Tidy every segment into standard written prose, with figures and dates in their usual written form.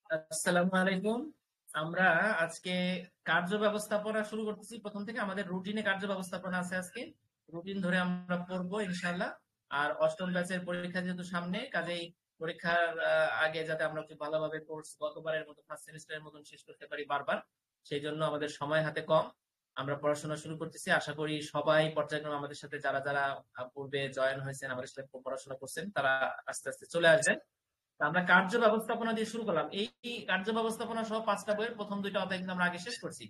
আসসালামু আলাইকুম। আমরা আজকে কার্য ব্যবস্থাপনা শুরু করতেছি। প্রথম থেকে আমাদের রুটিনে কার্য ব্যবস্থাপনা আছে। আজকে রুটিন ধরে আমরা পড়বো ইনশাআল্লাহ। আর অষ্টম ব্যাচের পরীক্ষা যেহেতু সামনে, কাজেই পরীক্ষার আগে যাতে আমরা খুব ভালোভাবে কোর্স গতবারের মতো ফার্স্ট সেমিস্টারের মতন শেষ করতে পারি বারবার, সেই জন্য আমাদের সময় হাতে কম। আমরা পড়াশোনা শুরু করতেছি। আশা করি সবাই পর্যায়ক্রমে আমাদের সাথে যারা যারা পূর্বে জয়েন হয়েছেন, আমাদের সাথে পড়াশোনা করছেন, তারা আস্তে আস্তে চলে আসবেন। তা আমরা কার্য ব্যবস্থাপনা দিয়ে শুরু করলাম। এই কার্য ব্যবস্থাপনা সহ 5টা বইয়ের প্রথম 2টা অধ্যায় কিন্তু আমরা আগে শেষ করছি।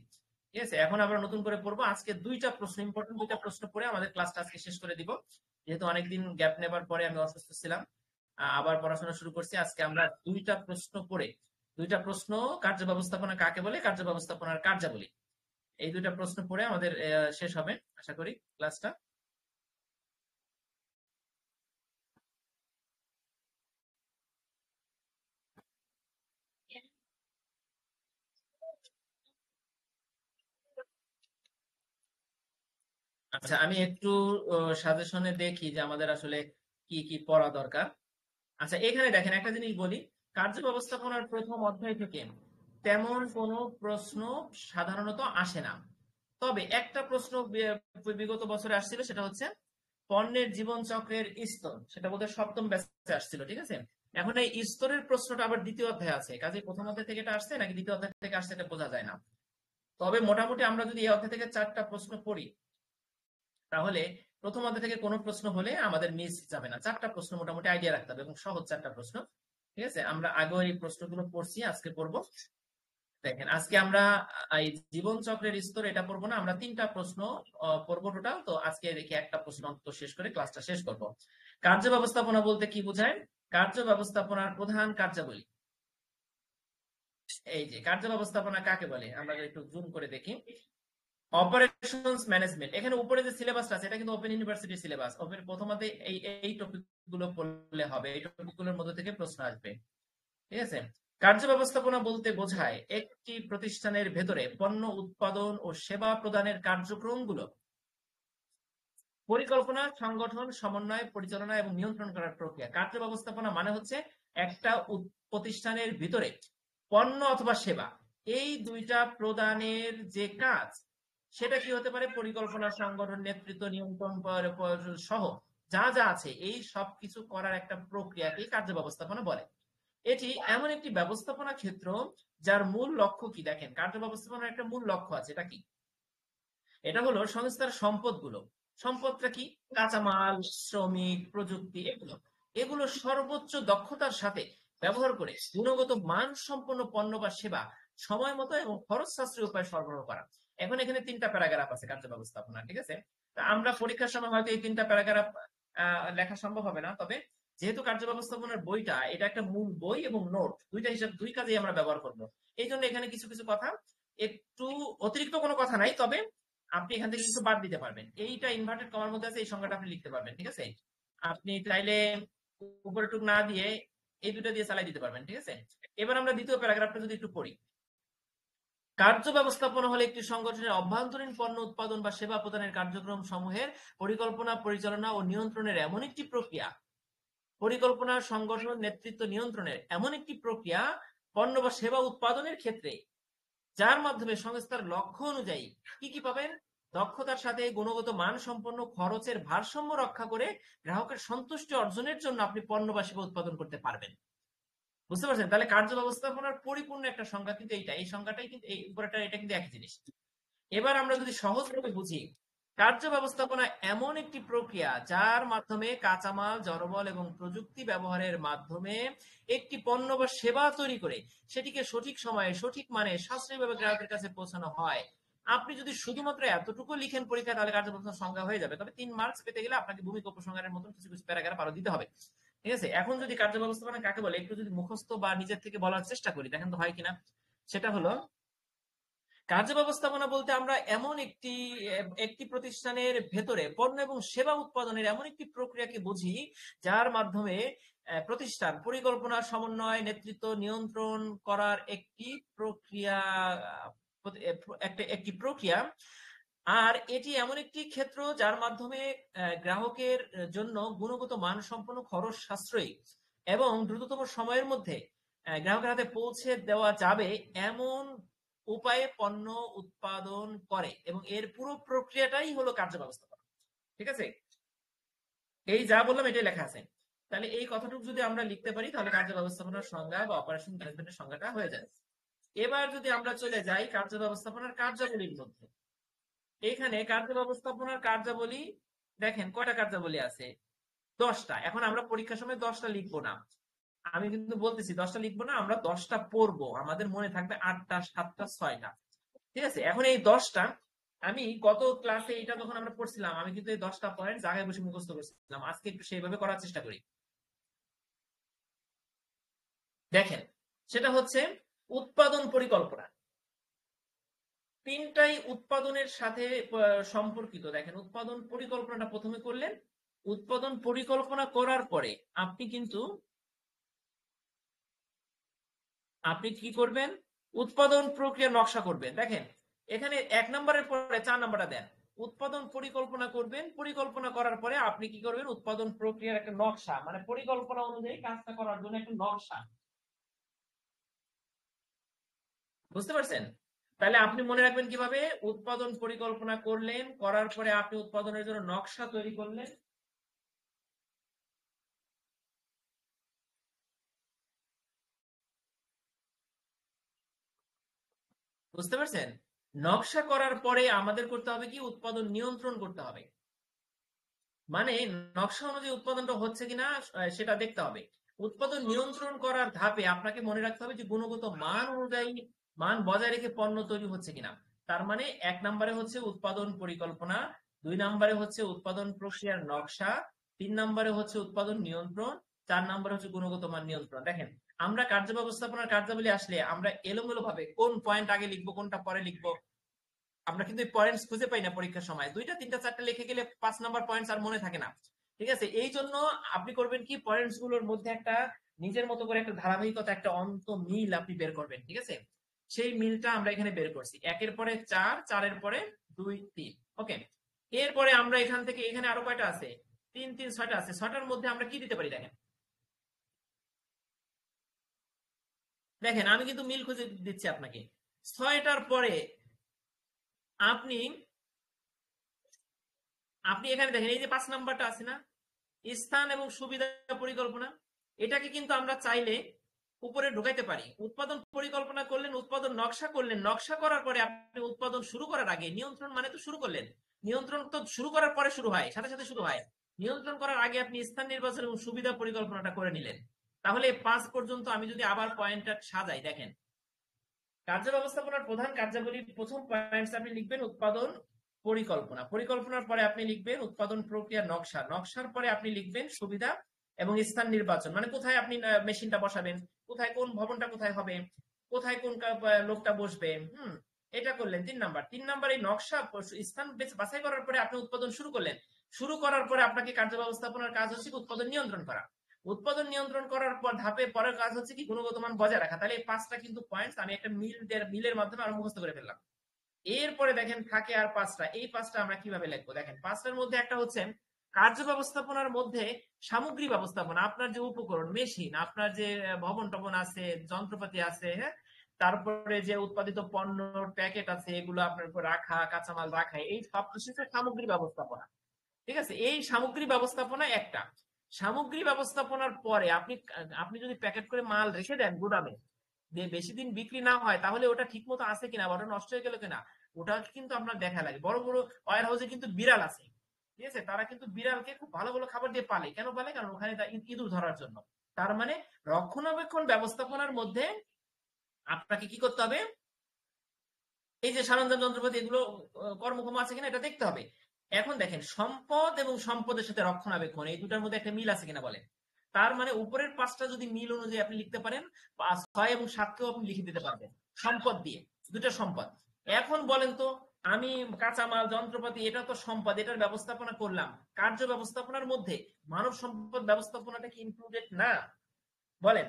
ঠিক আছে, এখন আমরা নতুন করে পড়বো। আজকে 2টা প্রশ্ন, ইম্পর্টেন্ট 2টা প্রশ্ন পড়ে আমাদের ক্লাসটা আজকে শেষ করে দিব। যেহেতু অনেকদিন গ্যাপ নেবার পরে আমি অসুস্থ ছিলাম, আবার পড়াশোনা শুরু করছি। আজকে আমরা 2টা প্রশ্ন পড়ে, 2টা প্রশ্ন, কার্য ব্যবস্থাপনা কাকে বলে, কার্য ব্যবস্থাপনার কার্যাবলী, এই 2টা প্রশ্ন পড়ে আমাদের শেষ হবে আশা করি ক্লাসটা। আচ্ছা, আমি একটু সাজেশনে দেখি যে আমাদের আসলে কি কি পড়া দরকার। আচ্ছা, এখানে দেখেন একটা জিনিস বলি। কার্য ব্যবস্থাপনার প্রথম অধ্যায় থেকে তেমন কোনো প্রশ্ন সাধারণত আসে না। তবে একটা প্রশ্ন বিগত বছরে আসছিল, সেটা হচ্ছে পণ্যের জীবন চক্রের স্তর। সেটা বোধহয় সপ্তম ব্যাচে আসছিল। ঠিক আছে, এখন এই স্তরের প্রশ্নটা আবার দ্বিতীয় অধ্যায়ে আছে। কাজে প্রথম অধ্যায় থেকে এটা আসছে নাকি দ্বিতীয় অধ্যায় থেকে আসছে এটা বোঝা যায় না। তবে মোটামুটি আমরা যদি এই অধ্যায় থেকে 4টা প্রশ্ন পড়ি, তাহলে প্রথম অধ্যায় থেকে কোনো প্রশ্ন হলে আমাদের মিস যাবে না। 4টা প্রশ্ন মোটামুটি আইডিয়া রাখতে হবে এবং সহজ 4টা প্রশ্ন। ঠিক আছে, আমরা আগে এই প্রশ্নগুলো পড়ছি, আজকে পড়বো। দেখেন, আজকে আমরা এই জীবন চক্রের স্তর এটা পড়বো না, আমরা 3টা প্রশ্ন পড়বো টোটাল। তো আজকে দেখি একটা প্রশ্ন অন্তত শেষ করে ক্লাসটা শেষ করব। কার্য ব্যবস্থাপনা বলতে কি বোঝায়? কার্য ব্যবস্থাপনার প্রধান কার্যাবলী। এই যে কার্য ব্যবস্থাপনা কাকে বলে, আমরা একটু জুম করে দেখি। অপারেশনস ম্যানেজমেন্ট, এখানে উপরে যে সিলেবাসটা আছে এটা কিন্তু ওপেন ইউনিভার্সিটির সিলেবাস। ওপেন প্রথমতে এই টপিক গুলো পড়লে হবে, এই টপিক গুলোর মধ্যে থেকে প্রশ্ন আসবে। ঠিক আছে, কার্য ব্যবস্থাপনা বলতে বোঝায় একটি প্রতিষ্ঠানের ভেতরে পণ্য উৎপাদন ও সেবা প্রদানের কার্যক্রমগুলো পরিকল্পনা, সংগঠন, সমন্বয়, পরিচালনা এবং নিয়ন্ত্রণ করার প্রক্রিয়া। কার্য ব্যবস্থাপনা মানে হচ্ছে একটা প্রতিষ্ঠানের ভিতরে পণ্য অথবা সেবা, এই 2টা প্রদানের যে কাজ, সেটা কি হতে পারে? পরিকল্পনা, সংগঠন, নেতৃত্ব, নিয়ন্ত্রণ সহ যা যা আছে, এই সব কিছু করার একটা প্রক্রিয়াকে কার্য ব্যবস্থাপনা বলে। এটি এমন একটি ব্যবস্থাপনা ক্ষেত্র যার মূল লক্ষ্য কি। দেখেন, কার্য ব্যবস্থাপনার একটা মূল লক্ষ্য আছে। এটা কি? এটা হলো সংস্থার সম্পদগুলো। সম্পদটা কি? কাঁচামাল, শ্রমিক, প্রযুক্তি, এগুলো এগুলো সর্বোচ্চ দক্ষতার সাথে ব্যবহার করে গুণগত মান সম্পন্ন পণ্য বা সেবা সময় মতো এবং খরচ সাশ্রয়ী উপায়ে সরবরাহ করা। এখন এখানে 3টা প্যারাগ্রাফ আছে কার্য ব্যবস্থাপনা। ঠিক আছে, তা আমরা পরীক্ষার সময় হয়তো এই 3টা প্যারাগ্রাফ লেখা সম্ভব হবে না। তবে যেহেতু কার্য ব্যবস্থাপনার বইটা এটা একটা মূল বই এবং নোট, দুইটা হিসাব, দুই কাজেই আমরা ব্যবহার করব। এই জন্য এখানে কিছু কিছু কথা, একটু অতিরিক্ত কোনো কথা নাই, তবে আপনি এখান থেকে কিছু বাদ দিতে পারবেন। এইটা ইনভার্টেড কমার মধ্যে আছে, এই সংখ্যাটা আপনি লিখতে পারবেন। ঠিক আছে, আপনি চাইলে উপরে টুক না দিয়ে এই 2টা দিয়ে চালাই দিতে পারবেন। ঠিক আছে, এবার আমরা দ্বিতীয় প্যারাগ্রাফটা যদি একটু পড়ি। কার্য ব্যবস্থাপনা হলো একটি সংগঠনের অভ্যন্তরীণ পণ্য উৎপাদন বা সেবা প্রদানের কার্যক্রম সমূহের পরিকল্পনা, পরিচালনা ও নিয়ন্ত্রণের এমন একটি প্রক্রিয়া। পরিকল্পনা, সংগঠন, নেতৃত্ব, নিয়ন্ত্রণের এমন একটি প্রক্রিয়া পণ্য বা সেবা উৎপাদনের ক্ষেত্রে, যার মাধ্যমে সংস্থার লক্ষ্য অনুযায়ী কি কি পাবেন? দক্ষতার সাথে গুণগত মান সম্পন্ন, খরচের ভারসাম্য রক্ষা করে গ্রাহকের সন্তুষ্টি অর্জনের জন্য আপনি পণ্য বা সেবা উৎপাদন করতে পারবেন। বুঝতে পারছেন? তাহলে কার্য ব্যবস্থাপনার পরিপূর্ণ একটা সংজ্ঞা কিন্তু এইটা, এই সংজ্ঞাটাই কিন্তু এই উপরেটা, এটা কিন্তু একই জিনিস। এবার আমরা যদি সহজভাবে বুঝি, কার্য ব্যবস্থাপনা এমন একটি প্রক্রিয়া যার মাধ্যমে কাঁচামাল, জড়বল এবং প্রযুক্তি ব্যবহারের মাধ্যমে একটি পণ্য বা সেবা তৈরি করে সেটিকে সঠিক সময়ে, সঠিক মানে, সাশ্রয়ীভাবে গ্রাহকের কাছে পৌঁছানো হয়। আপনি যদি শুধুমাত্র এতটুকু লিখেন পরীক্ষা, তাহলে কার্য ব্যবস্থাপনার সংজ্ঞা হয়ে যাবে। তবে 3 মার্কস পেতে গেলে আপনাকে ভূমিকা উপসংহারের মতন কিছু কিছু প্যারাগ্রাফ আরো দিতে হবে। ঠিক আছে, এখন যদি কার্য ব্যবস্থাপনা কাকে বলে একটু যদি মুখস্থ বা নিজের থেকে বলার চেষ্টা করি, দেখেন তো হয় কিনা। সেটা হলো, কার্য ব্যবস্থাপনা বলতে আমরা এমন একটি একটি প্রতিষ্ঠানের ভেতরে পণ্য এবং সেবা উৎপাদনের এমন একটি প্রক্রিয়াকে বুঝি, যার মাধ্যমে প্রতিষ্ঠান পরিকল্পনা, সমন্বয়, নেতৃত্ব, নিয়ন্ত্রণ করার একটি প্রক্রিয়া, একটি প্রক্রিয়া। আর এটি এমন একটি ক্ষেত্র যার মাধ্যমে গ্রাহকের জন্য গুণগত মান সম্পন্ন, খরচ সাশ্রয়ী এবং দ্রুততম সময়ের মধ্যে গ্রাহকের হাতে পৌঁছে দেওয়া যাবে এমন উপায়ে পণ্য উৎপাদন করে এবং এর পুরো প্রক্রিয়াটাই হলো কার্য ব্যবস্থাপনা। ঠিক আছে, এই যা বললাম এটাই লেখা আছে। তাহলে এই কথাটুকু যদি আমরা লিখতে পারি তাহলে কার্য ব্যবস্থাপনার সংজ্ঞা বা অপারেশন ম্যানেজমেন্টের সংজ্ঞাটা হয়ে যায়। এবার যদি আমরা চলে যাই কার্য ব্যবস্থাপনার কার্যাবলীর মধ্যে, এখানে কার্য ব্যবস্থাপনার কার্যাবলী দেখেন কয়টা কার্যাবলী আছে, 10টা। এখন আমরা পরীক্ষার সময় 10টা লিখবো না, আমি কিন্তু বলতেছি 10টা লিখবো না, আমরা 10টা পড়বো, আমাদের মনে থাকবে 8টা 7টা 6টা। ঠিক আছে, এখন এই 10টা আমি গত ক্লাসে এটা যখন আমরা পড়ছিলাম আমি কিন্তু এই 10টা পয়েন্ট জায়গায় বসে মুখস্থ করছিলাম, আজকে একটু সেইভাবে করার চেষ্টা করি। দেখেন, সেটা হচ্ছে উৎপাদন পরিকল্পনা। তিনটাই উৎপাদনের সাথে সম্পর্কিত। দেখেন, উৎপাদন পরিকল্পনাটা প্রথমে করলেন, উৎপাদন পরিকল্পনা করার পরে আপনি কি করবেন, উৎপাদন প্রক্রিয়া নকশা করবেন। দেখেন এখানে 1 নম্বরের পরে 4 নম্বরটা দেন, উৎপাদন পরিকল্পনা করবেন, পরিকল্পনা করার পরে আপনি কি করবেন, উৎপাদন প্রক্রিয়ার একটা নকশা, মানে পরিকল্পনা অনুযায়ী কাজটা করার জন্য একটা নকশা। বুঝতে পারছেন? তাহলে আপনি মনে রাখবেন কিভাবে, উৎপাদন পরিকল্পনা করলেন, করার পরে আপনি উৎপাদনের জন্য নকশা তৈরি করলেন। বুঝতে পারছেন? নকশা করার পরে আমাদের করতে হবে কি, উৎপাদন নিয়ন্ত্রণ করতে হবে। মানে নকশা অনুযায়ী উৎপাদনটা হচ্ছে কিনা সেটা দেখতে হবে। উৎপাদন নিয়ন্ত্রণ করার ধাপে আপনাকে মনে রাখতে হবে যে গুণগত মান অনুযায়ী মান বজায় রেখে পণ্য তৈরি হচ্ছে কিনা। তার মানে 1 নম্বরে হচ্ছে উৎপাদন পরিকল্পনা, 2 নম্বরে হচ্ছে উৎপাদন প্রক্রিয়ার নকশা, 3 নম্বরে হচ্ছে উৎপাদন নিয়ন্ত্রণ, 4 নম্বরে হচ্ছে গুণগত মান নিয়ন্ত্রণ। দেখেন, আমরা কার্য ব্যবস্থাপনার কার্যাবলী আসলে আমরা এলোমেলো ভাবে কোন পয়েন্ট আগে লিখবো কোনটা পরে লিখবো আমরা কিন্তু পয়েন্টস খুঁজে পাই না পরীক্ষার সময়, 2টা 3টা 4টা লিখে গেলে 5 নাম্বার পয়েন্টস আর মনে থাকে না। ঠিক আছে, এই জন্য আপনি করবেন কি, পয়েন্টস গুলোর মধ্যে একটা নিজের মতো করে একটা ধারাবাহিকতা, একটা অন্ত মিল আপনি বের করবেন। ঠিক আছে, সেই মিলটা আমরা এখানে বের করছি, 1-এর পরে 4, 4-এর পরে 2, 3। ওকে, এরপরে আমরা এখান থেকে এখানে আরো কয়টা আছে, 3, 3, 6টা আছে, 6টার মধ্যে আমরা কি দিতে পারি দেখেন। দেখেন আমি কিন্তু মিল খুঁজে দিচ্ছি আপনাকে। 6টার পরে আপনি আপনি এখানে দেখেন এই যে 5 নাম্বারটা আছে না, স্থান এবং সুবিধা পরিকল্পনা, এটাকে কিন্তু আমরা চাইলে উপরে ঢুকাইতে পারি। উৎপাদন পরিকল্পনা করলেন, উৎপাদন নকশা করলেন, নকশা করার পরে আপনি উৎপাদন শুরু করার আগে, নিয়ন্ত্রণ মানে তো শুরু করলেন, নিয়ন্ত্রণ তো শুরু করার পরে শুরু হয়, সাথে সাথে শুরু হয়, নিয়ন্ত্রণ করার আগে আপনি স্থান নির্বাচন এবং সুবিধা পরিকল্পনাটা করে নিলেন। তাহলে 5 পর্যন্ত আমি যদি আবার পয়েন্টটা সাজাই, দেখেন কার্য ব্যবস্থাপনার প্রধান কার্যাবলীর প্রথম পয়েন্টস আপনি লিখবেন উৎপাদন পরিকল্পনা, পরিকল্পনার পরে আপনি লিখবেন উৎপাদন প্রক্রিয়া নকশা, নকশার পরে আপনি লিখবেন সুবিধা এবং স্থান নির্বাচন, মানে কোথায় আপনি মেশিনটা বসাবেন, কোথায় কোন ভবনটা কোথায় হবে, কোথায় কোন লোকটা বসবে। এটা করলেন 3 নাম্বার। 3 নাম্বার এই নকশা স্থান বাছাই করার পরে আপনি উৎপাদন শুরু করলেন, শুরু করার পরে আপনাকে কার্য ব্যবস্থাপনার কাজ হচ্ছে উৎপাদন নিয়ন্ত্রণ করা, উৎপাদন নিয়ন্ত্রণ করার পর ধাপে পরের কাজ হচ্ছে কি, গুণগত মান বজায় রাখা। তাহলে এই 5টা কিন্তু পয়েন্টস আমি একটা মিলের মাধ্যমে আরো মুখস্থ করে ফেললাম। এরপরে দেখেন থাকে আর 5টা, এই 5টা আমরা কিভাবে লিখবো, দেখেন 5টার মধ্যে একটা হচ্ছে কার্য ব্যবস্থাপনার মধ্যে সামগ্রী ব্যবস্থাপনা, আপনার যে উপকরণ মেশিন, আপনার যে ভবন টবন আছে, যন্ত্রপাতি আছে, হ্যাঁ, তারপরে যে উৎপাদিত পণ্যর প্যাকেট আছে এগুলো আপনার উপর রাখা, কাঁচামাল রাখা, এই সব কিছু সামগ্রী ব্যবস্থাপনা। ঠিক আছে, এই সামগ্রী ব্যবস্থাপনা একটা। সামগ্রী ব্যবস্থাপনার পরে আপনি আপনি যদি প্যাকেট করে মাল রেখে দেন গুদামে, বেশি দিন বিক্রি না হয়, তাহলে ওটা ঠিক মতো আছে কিনা বা ওটা নষ্ট হয়ে গেল কিনা, ওটা কিন্তু আপনার দেখা লাগে। বড় বড় ওয়্যার হাউসে কিন্তু বিড়াল আছে, ঠিক আছে, তারা কিন্তু বিড়ালকে খুব ভালো ভালো খাবার দিয়ে পালে, কেন পালে, কারণ ওখানে ইঁদুর ধরার জন্য। তার মানে রক্ষণাবেক্ষণ ব্যবস্থাপনার মধ্যে আপনাকে কি করতে হবে, এই যে সরঞ্জাম যন্ত্রপাতি এগুলো কর্মক্ষম আছে কিনা এটা দেখতে হবে। এখন দেখেন সম্পদ এবং সম্পদের সাথে রক্ষণাবেক্ষণ, এই দুটার মধ্যে একটা মিল আছে কিনা বলেন। তার মানে উপরের 5টা যদি মিল অনুযায়ী আপনি লিখতে পারেন, 6 এবং 7কেও আপনি লিখে দিতে পারবেন সম্পদ দিয়ে, দুটা সম্পদ। এখন বলেন তো, আমি কাঁচামাল যন্ত্রপাতি এটা তো সম্পদ, এটার ব্যবস্থাপনা করলাম, কার্য ব্যবস্থাপনার মধ্যে মানব সম্পদ ব্যবস্থাপনাটা কি ইনক্লুডেড না? বলেন,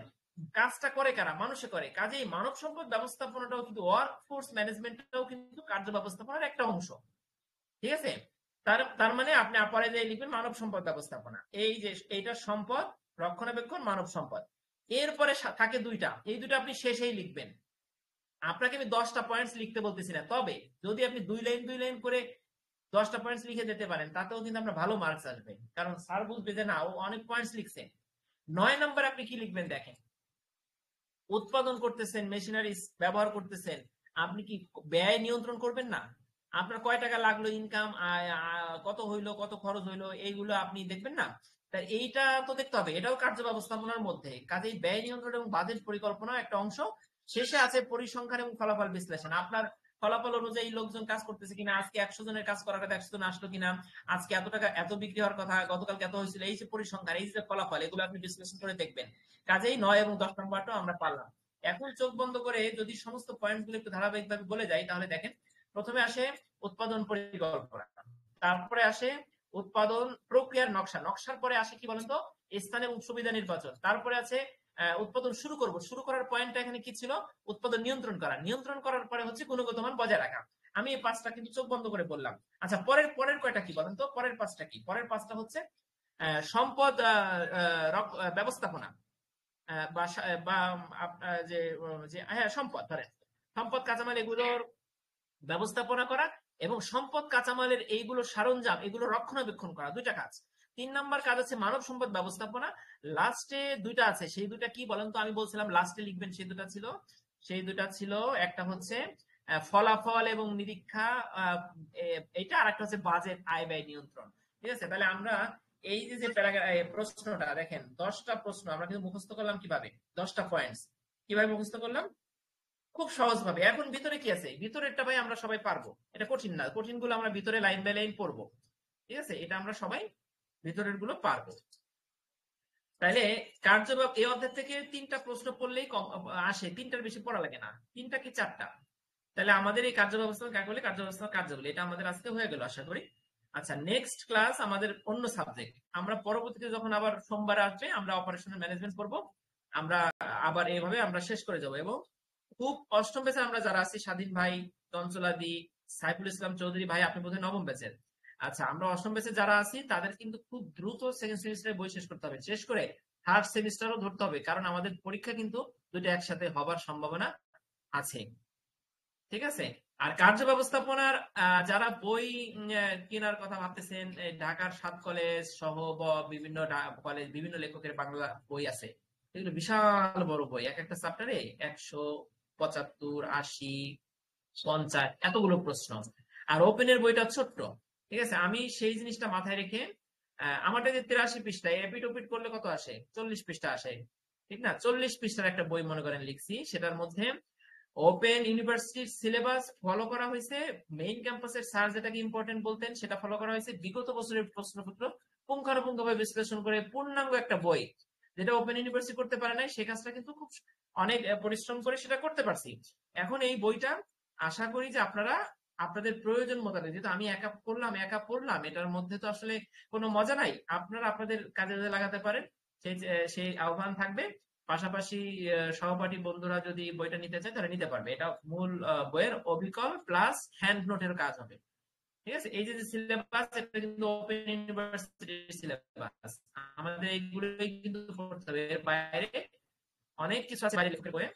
কাজটা করে কারা, মানুষে করে, কাজেই মানব সম্পদ ব্যবস্থাপনাটাও কিন্তু, ওয়ার্ক ফোর্স ম্যানেজমেন্টটাও কিন্তু কার্য ব্যবস্থাপনার একটা অংশ। ঠিক আছে, তার তার মানে আপনি পরে যে লিখবেন মানব সম্পদ ব্যবস্থাপনা, এই যে এইটা সম্পদ, রক্ষণাবেক্ষণ, মানব সম্পদ। এরপরে থাকে দুইটা, এই দুটো আপনি শেষেই লিখবেন। আপনাকে আমি 10টা পয়েন্টস লিখতে বলতেছি না, তবে যদি আপনি 2 লাইন করে 10টা পয়েন্টস লিখে যেতে পারেন তাতেও কিন্তু আপনার ভালো মার্কস আসবে, কারণ স্যার বুঝবে যে না ও অনেক পয়েন্টস লিখছে। 9 নম্বর আপনি কি লিখবেন দেখেন, উৎপাদন করতেছেন, মেশিনারিজ ব্যবহার করতেছেন, আপনি কি ব্যয় নিয়ন্ত্রণ করবেন না? আপনার কয় টাকা লাগলো, ইনকাম কত হইলো, কত খরচ হইলো, এইগুলো আপনি দেখবেন না? তাই এইটা তো দেখতে হবে, এটাও কার্য ব্যবস্থাপনার মধ্যে। কাজেই ব্যয় নিয়ন্ত্রণ এবং বাজেট পরিকল্পনা একটা অংশ। শেষে আছে পরিসংখ্যান এবং ফলাফল বিশ্লেষণ। আপনার ফলাফল অনুযায়ী লোকজন কাজ করতেছে কিনা, আজকে 100 জনের কাজ করার কথা 100 জন আসলো কিনা, আজকে এত টাকা এত বিক্রি হওয়ার কথা, গতকালকে এত হয়েছিল, এই যে পরিসংখ্যান, এই যে ফলাফল, এগুলো আপনি বিশ্লেষণ করে দেখবেন। কাজেই 9 এবং 10 নম্বরটাও আমরা পারলাম। এখন চোখ বন্ধ করে যদি সমস্ত পয়েন্ট গুলো একটু ধারাবাহিকভাবে বলে যাই, তাহলে দেখেন, প্রথমে আসে উৎপাদন পরিকল্পনা, তারপরে আসে উৎপাদন প্রক্রিয়ার নকশা, নকশার পরে আসে কি বলেন তো, স্থান এবং সুবিধা নির্বাচন, তারপরে আছে উৎপাদন শুরু করব, শুরু করার পয়েন্টটা এখানে কি ছিল, উৎপাদন নিয়ন্ত্রণ করা, নিয়ন্ত্রণ করার পরে হচ্ছে গুণগত মান বজায় রাখা। আমি এই 5টা কিন্তু চোখ বন্ধ করে বললাম। আচ্ছা, পরের পরের কয়টা কি বলেন তো, পরের 5টা কি? পরের 5টা হচ্ছে সম্পদ ব্যবস্থাপনা, বা হ্যাঁ, সম্পদ, ধরেন সম্পদ কাঁচামাল এগুলোর ব্যবস্থাপনা করা, এবং সম্পদ কাঁচামালের এইগুলো সরঞ্জাম এগুলো রক্ষণাবেক্ষণ করা, দুইটা কাজ। 3 নাম্বার কাজ আছে মানব সম্পদ ব্যবস্থাপনা। লাস্টে দুইটা আছে, সেই দুইটা কি বলেন তো? আমি বলছিলাম লাস্টে লিখবেন, সেই দুটা ছিল একটা হচ্ছে ফলাফল এবং নিরীক্ষা, এটা, আর একটা হচ্ছে বাজেট, আয় ব্যয় নিয়ন্ত্রণ। ঠিক আছে, তাহলে আমরা এই যে প্রশ্নটা দেখেন, 10টা প্রশ্ন আমরা কিন্তু মুখস্থ করলাম কিভাবে, 10টা পয়েন্টস কিভাবে মুখস্থ করলাম, খুব সহজ ভাবে। এখন ভিতরে কি আছে, ভিতরেরটা ভাই আমরা সবাই পারবো, এটা কঠিন না, কঠিন গুলো আমরা ভিতরে লাইন বাই লাইন পড়বো। ঠিক আছে, এটা আমরা সবাই ভিতরের গুলো পারবো। তাহলে কার্য এই অধ্যায় থেকে 3টা প্রশ্ন পড়লেই আসে, 3টার বেশি পড়া লাগে না, 3টা কি 4টা। তাহলে আমাদের এই কার্য ব্যবস্থা কাকে বলে, কার্য ব্যবস্থা কার্যাবলী, এটা আমাদের আজকে হয়ে গেল আশা করি। আচ্ছা, নেক্সট ক্লাস আমাদের অন্য সাবজেক্ট, আমরা পরবর্তীতে যখন আবার সোমবার আসবে আমরা অপারেশনাল ম্যানেজমেন্ট করব, আমরা আবার এইভাবে আমরা শেষ করে যাব। এবং খুব অষ্টম ব্যাচে আমরা যারা আছি, স্বাধীন ভাই, চঞ্চলাদি, সাইফুল ইসলাম চৌধুরী ভাই, আপনি বোধহয় নবম ব্যাচের। আচ্ছা, আমরা অষ্টম ব্যাচে যারা আছি তাদের কিন্তু খুব দ্রুত সেকেন্ড সেমিস্টারে বই শেষ করতে হবে, শেষ করে থার্ড সেমিস্টারও ধরতে হবে, কারণ আমাদের পরীক্ষা কিন্তু দুটো একসাথে হবার সম্ভাবনা আছে। ঠিক আছে, আর কার্য ব্যবস্থাপনার যারা বই কেনার কথা ভাবতেছেন, ঢাকার 7 কলেজ সহ বিভিন্ন কলেজ, বিভিন্ন লেখকের বাংলা বই আছে, এগুলো বিশাল বড় বই, এক একটা চ্যাপ্টারে 175, 80, 50 এতগুলো প্রশ্ন। আর ওপেনের বইটা ছোট্ট। ঠিক আছে, আমি সেই জিনিসটা মাথায় রেখে আমারটা যে 83 পৃষ্ঠায় এপিট ওপিট করলে কত আসে, 40 পৃষ্ঠা আসে, ঠিক না? 40 পৃষ্ঠার একটা বই মনে করেন লিখছি, সেটার মধ্যে ওপেন ইউনিভার্সিটির সিলেবাস ফলো করা হয়েছে, মেইন ক্যাম্পাসের স্যার যেটাকে ইম্পর্টেন্ট বলতেন সেটা ফলো করা হয়েছে, বিগত বছরের প্রশ্নপত্র পুঙ্খানুপুঙ্খভাবে বিশ্লেষণ করে পূর্ণাঙ্গ একটা বই, যেটা ওপেন ইউনিভার্সিটি করতে পারে নাই, সেই কাজটা কিন্তু খুব অনেক পরিশ্রম করে সেটা করতে পারছি। এখন এই বইটা আশা করি যে আপনারা আপনাদের প্রয়োজন মোতাবেক, যেহেতু আমি একা পড়লাম, এটার মধ্যে তো আসলে কোনো মজা নাই, আপনারা আপনাদের কাজে লাগাতে পারেন, সেই আহ্বান থাকবে। পাশাপাশি সহপাঠী বন্ধুরা যদি বইটা নিতে চায় তাহলে নিতে পারবে, এটা মূল বইয়ের অবিকল প্লাস হ্যান্ড নোটের কাজ হবে। ঠিক আছে, এই যে সিলেবাস, এটা কিন্তু ওপেন ইউনিভার্সিটির সিলেবাস, আমাদের এইগুলোই কিন্তু পড়তে হবে, এর বাইরে অনেক কিছু আছে বাইরে লেখকের বইয়ে।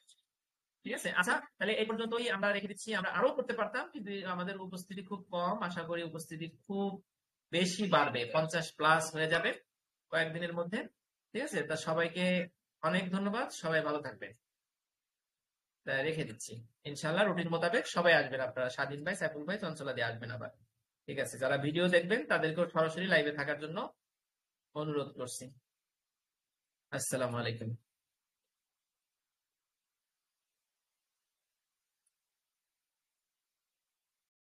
ঠিক আছে, আচ্ছা, তাহলে এই পর্যন্তই আমরা রেখে দিচ্ছি। আমরা আরো করতে পারতাম, কিন্তু আমাদের উপস্থিতি খুব কম, আশা করি উপস্থিতি খুব বেশি বাড়বে, 50+ হয়ে যাবে কয়েকদিনের মধ্যে। ঠিক আছে, তা সবাইকে অনেক ধন্যবাদ, সবাই ভালো থাকবেন। রেখে দিচ্ছি, ইনশাল্লাহ রুটিন মোতাবেক সবাই আসবেন, আপনারা স্বাধীন ভাই, সাইফুল ভাই, চঞ্চলা দিয়ে আসবেন আবার। ঠিক আছে, যারা ভিডিও দেখবেন তাদেরকেও সরাসরি লাইভে থাকার জন্য অনুরোধ করছি। আসসালামু আলাইকুম।